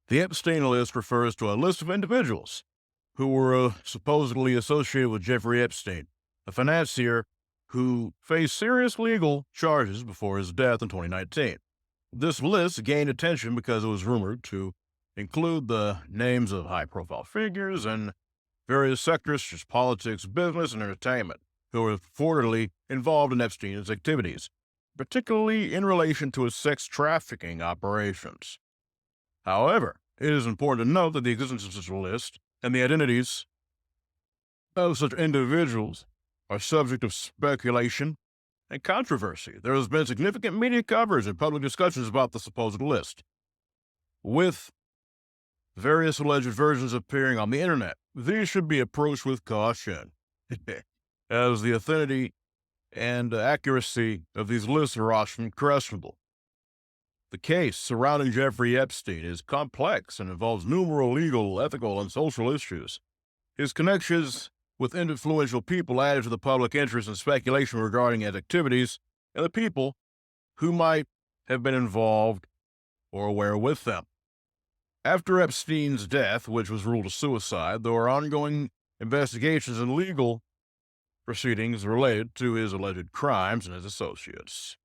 The Epstein list refers to a list of individuals who were supposedly associated with Jeffrey Epstein, a financier who faced serious legal charges before his death in 2019. This list gained attention because it was rumored to include the names of high profile figures in various sectors such as politics, business, and entertainment who were reportedly involved in Epstein's activities, particularly in relation to his sex trafficking operations. However, it is important to note that the existence of such a list and the identities of such individuals are subject of speculation and controversy. There has been significant media coverage and public discussions about the supposed list, with various alleged versions appearing on the internet. These should be approached with caution, as the authenticity and accuracy of these lists are often questionable. The case surrounding Jeffrey Epstein is complex and involves numerous legal, ethical, and social issues. His connections with influential people added to the public interest and speculation regarding his activities and the people who might have been involved or aware with them. After Epstein's death, which was ruled a suicide, there were ongoing investigations and legal proceedings related to his alleged crimes and his associates.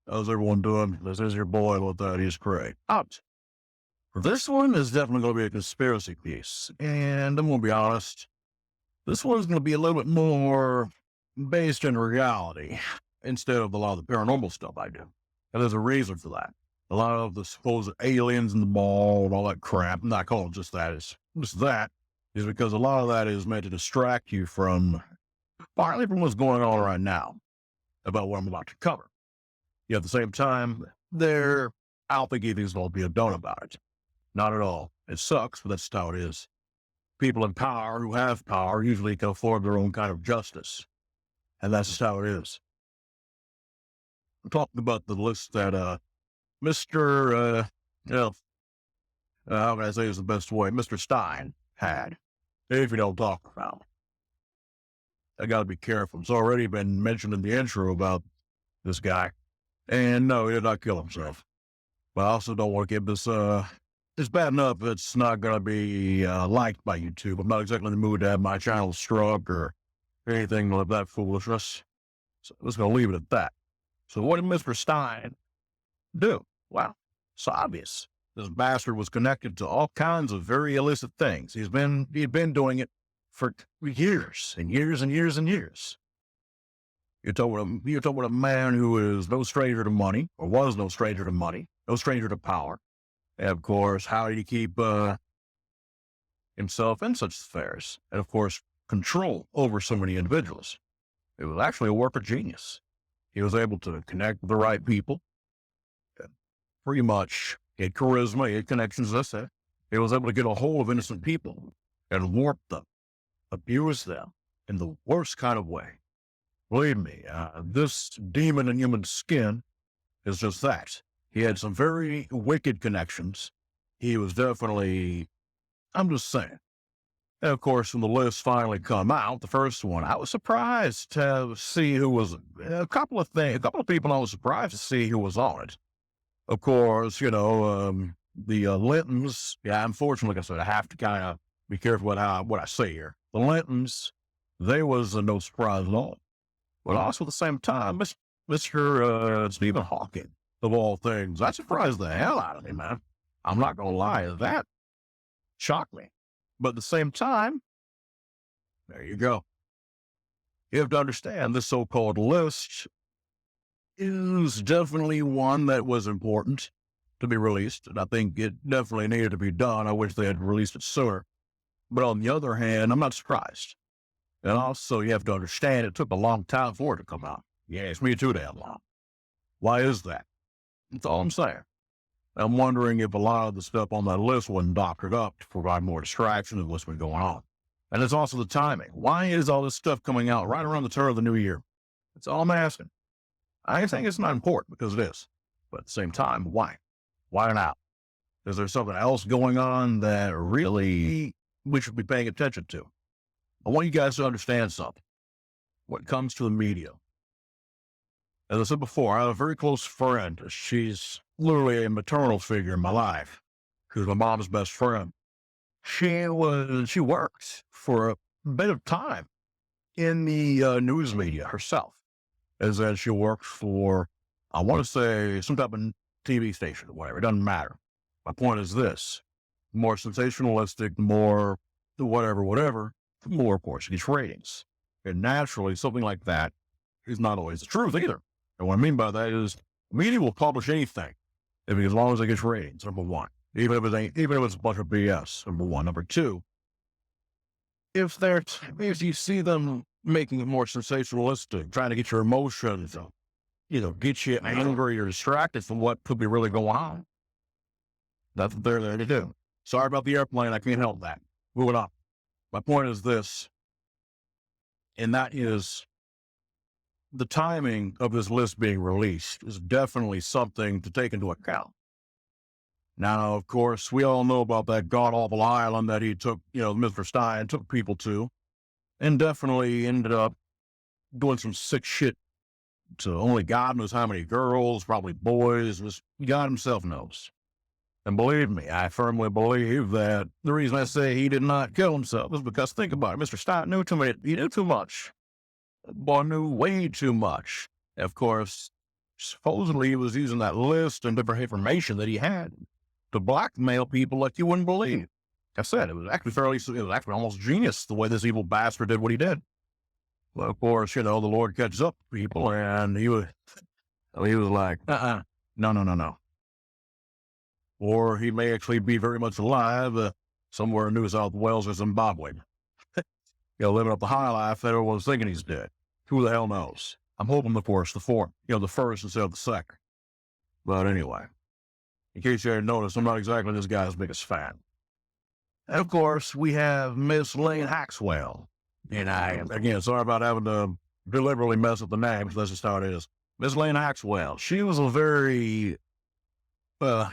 How's everyone doing? This is your boy, Thadeus Kray. This one is definitely going to be a conspiracy piece, and I'm going to be honest, this one's going to be a little bit more based in reality instead of a lot of the paranormal stuff I do. And there's a reason for that. A lot of the supposed aliens in the mall and all that crap, I'm not calling it just that, it's just that, is because a lot of that is meant to distract you from, partly from what's going on right now, about what I'm about to cover. Yet at the same time, I don't think anything's going to be done about it. Not at all. It sucks, but that's how it is. People in power who have power usually can afford their own kind of justice. And that's just how it is. I'm talking about the list that Mr. How can I say is the best way? Mr. Stein had, if you don't talk about. I got to be careful. It's already been mentioned in the intro about this guy. And no, he did not kill himself. But I also don't want to give this, it's bad enough it's not going to be liked by YouTube. I'm not exactly in the mood to have my channel struck or anything like that foolishness. So I'm just going to leave it at that. So what did Mr. Stein do? Well, it's obvious. This bastard was connected to all kinds of very illicit things. He'd been doing it for years and years and years and years. You're talking about a man who is no stranger to money, or was no stranger to money, no stranger to power. And of course, how did he keep himself in such affairs? And of course, control over so many individuals. It was actually a work of genius. He was able to connect with the right people. Pretty much, he had charisma, he had connections, that's it. He was able to get a hold of innocent people and warp them, abuse them in the worst kind of way. Believe me, this demon in human skin is just that. He had some very wicked connections. He was definitely, I'm just saying. And of course, when the list finally come out, the first one, I was surprised to see who was, a couple of people I was surprised to see who was on it. Of course, the Lintons, unfortunately, like I said, I have to kind of be careful what I say here. The Lintons, they was no surprise at all. But also at the same time, Mr. Stephen Hawking, of all things, that surprised the hell out of me, man. I'm not going to lie, that shocked me. But at the same time, there you go. You have to understand this so-called list is definitely one that was important to be released, and I think it definitely needed to be done. I wish they had released it sooner. But on the other hand, I'm not surprised. And also, you have to understand it took a long time for it to come out. Yeah, it's me too damn long. Why is that? That's all I'm saying. I'm wondering if a lot of the stuff on that list wasn't doctored up to provide more distraction of what's been going on. And it's also the timing. Why is all this stuff coming out right around the turn of the new year? That's all I'm asking. I think it's not important because it is. But at the same time, why? Why now? Is there something else going on that really we should be paying attention to? I want you guys to understand something. When it comes to the media, as I said before, I have a very close friend. She's literally a maternal figure in my life. She was my mom's best friend. She worked for a bit of time in the news media herself, as in she worked for, I want to say, some type of TV station or whatever. It doesn't matter. My point is this: more sensationalistic, more whatever, the more, of course, it gets ratings. And naturally, something like that is not always the truth either. And what I mean by that is, media will publish anything as long as it gets ratings. Number one, even if it's a bunch of BS. Number one. Number two, if you see them making it more sensationalistic, trying to get your emotions, get you angry or distracted from what could be really going on, that's what they're there to do. Sorry about the airplane. I can't help that. Moving on. My point is this, and that is the timing of this list being released is definitely something to take into account. Now, of course, we all know about that god-awful island that he took, Mr. Stein took people to, and definitely ended up doing some sick shit to only God knows how many girls, probably boys, just God himself knows. And believe me, I firmly believe that the reason I say he did not kill himself is because, think about it, Mr. Stein knew too much. He knew too much. The boy knew way too much. Of course, supposedly he was using that list and different information that he had to blackmail people like you wouldn't believe. Like I said, it was actually almost genius the way this evil bastard did what he did. Well, of course, the Lord catches up to people, and he was like, no. Or he may actually be very much alive somewhere in New South Wales or Zimbabwe. Living up the high life that everyone's thinking he's dead. Who the hell knows? I'm hoping, of course, the first instead of the second. But anyway, in case you hadn't noticed, I'm not exactly this guy's biggest fan. And of course, we have Miss Lane Haxwell. And again, sorry about having to deliberately mess up the name, because that's just how it is. Miss Lane Haxwell, she was a very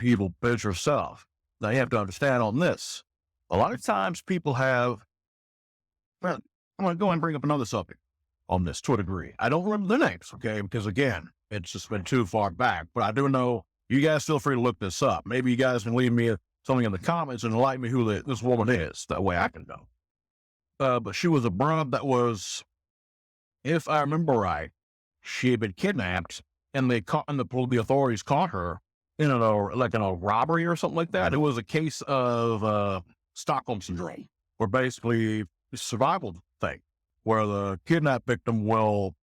evil bitch herself. Now, you have to understand on this, a lot of times people have, well, I'm going to go and bring up another subject on this to a degree. I don't remember the names, okay, because again, it's just been too far back, but I do know you guys feel free to look this up. Maybe you guys can leave me something in the comments and enlighten me who this woman is. That way I can know. But she was a broad that was, if I remember right, she had been kidnapped, and the authorities caught her in a robbery or something like that. It was a case of Stockholm syndrome, where basically a survival thing, where the kidnapped victim will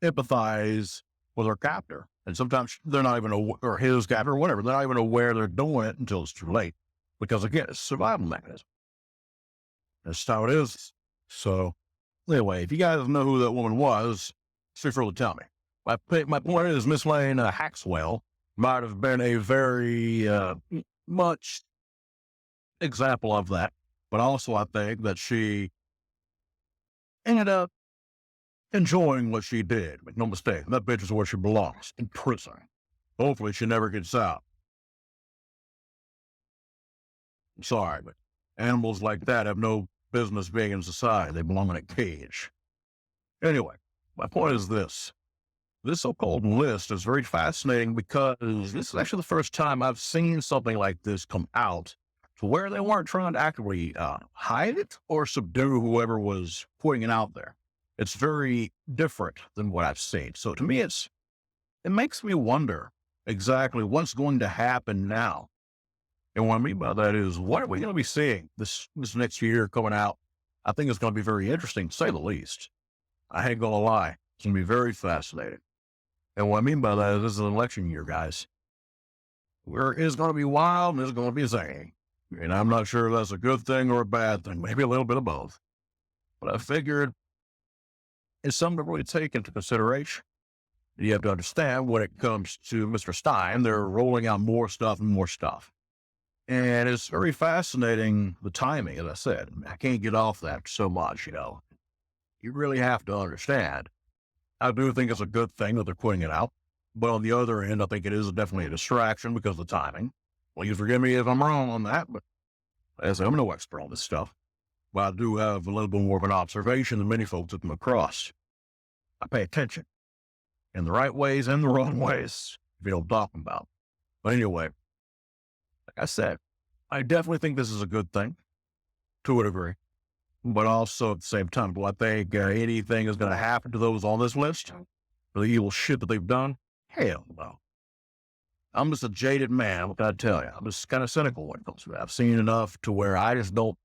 empathize with her captor, and sometimes they're not even or his captor or whatever. They're not even aware they're doing it until it's too late, because again, it's a survival mechanism. That's how it is. So, anyway, if you guys know who that woman was, feel free to tell me. My point is, Miss Lane Haxwell might have been a very much example of that, but also I think that she ended up enjoying what she did. Make no mistake, that bitch is where she belongs, in prison. Hopefully she never gets out. I'm sorry, but animals like that have no business being in society. They belong in a cage. Anyway, my point is this. This so-called list is very fascinating because this is actually the first time I've seen something like this come out to where they weren't trying to actively hide it or subdue whoever was putting it out there. It's very different than what I've seen. So to me, it makes me wonder exactly what's going to happen now. And what I mean by that is, what are we going to be seeing this next year coming out? I think it's going to be very interesting, to say the least. I ain't going to lie. It's going to be very fascinating. And what I mean by that is, this is an election year, guys. It's going to be wild and it's going to be zany. And I'm not sure if that's a good thing or a bad thing. Maybe a little bit of both. But I figured it's something to really take into consideration. You have to understand when it comes to Mr. Stein, they're rolling out more stuff and more stuff. And it's very fascinating, the timing, as I said. I can't get off that so much, You really have to understand. I do think it's a good thing that they're putting it out. But on the other end, I think it is definitely a distraction because of the timing. Please forgive me if I'm wrong on that, but as I say, I'm no expert on this stuff. But I do have a little bit more of an observation than many folks that come across. I pay attention in the right ways and the wrong ways, if you know what I'm talking about. But anyway, like I said, I definitely think this is a good thing to a degree. But also at the same time, do I think anything is going to happen to those on this list for the evil shit that they've done? Hell no. I'm just a jaded man. What can I tell you? I'm just kind of cynical when it comes to that. I've seen enough to where I just don't.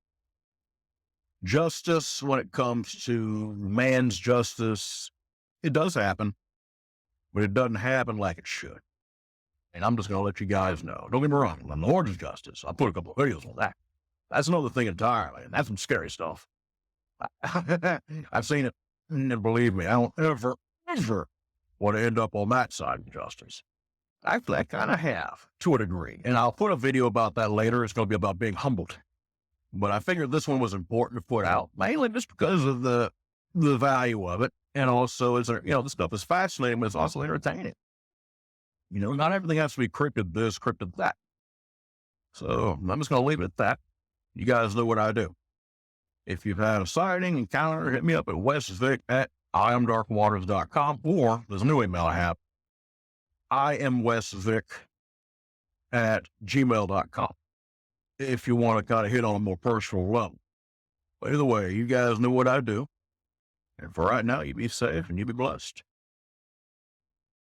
Justice, when it comes to man's justice, it does happen, but it doesn't happen like it should. And I'm just going to let you guys know. Don't get me wrong. The Lord's justice. I put a couple of videos on that. That's another thing entirely. And that's some scary stuff. I've seen it. And believe me, I don't ever want to end up on that side of justice. Actually, I kind of have to a degree. And I'll put a video about that later. It's going to be about being humbled. But I figured this one was important to put out, mainly just because of the value of it. And also, this stuff is fascinating, but it's also entertaining. Not everything has to be cryptid this, cryptid that. So I'm just going to leave it at that. You guys know what I do. If you've had a sighting, encounter, hit me up at wesvic@iamdarkwaters.com, or there's a new email I have, iamwesvic@gmail.com, if you want to kind of hit on a more personal level. But either way, you guys know what I do. And for right now, you be safe and you be blessed.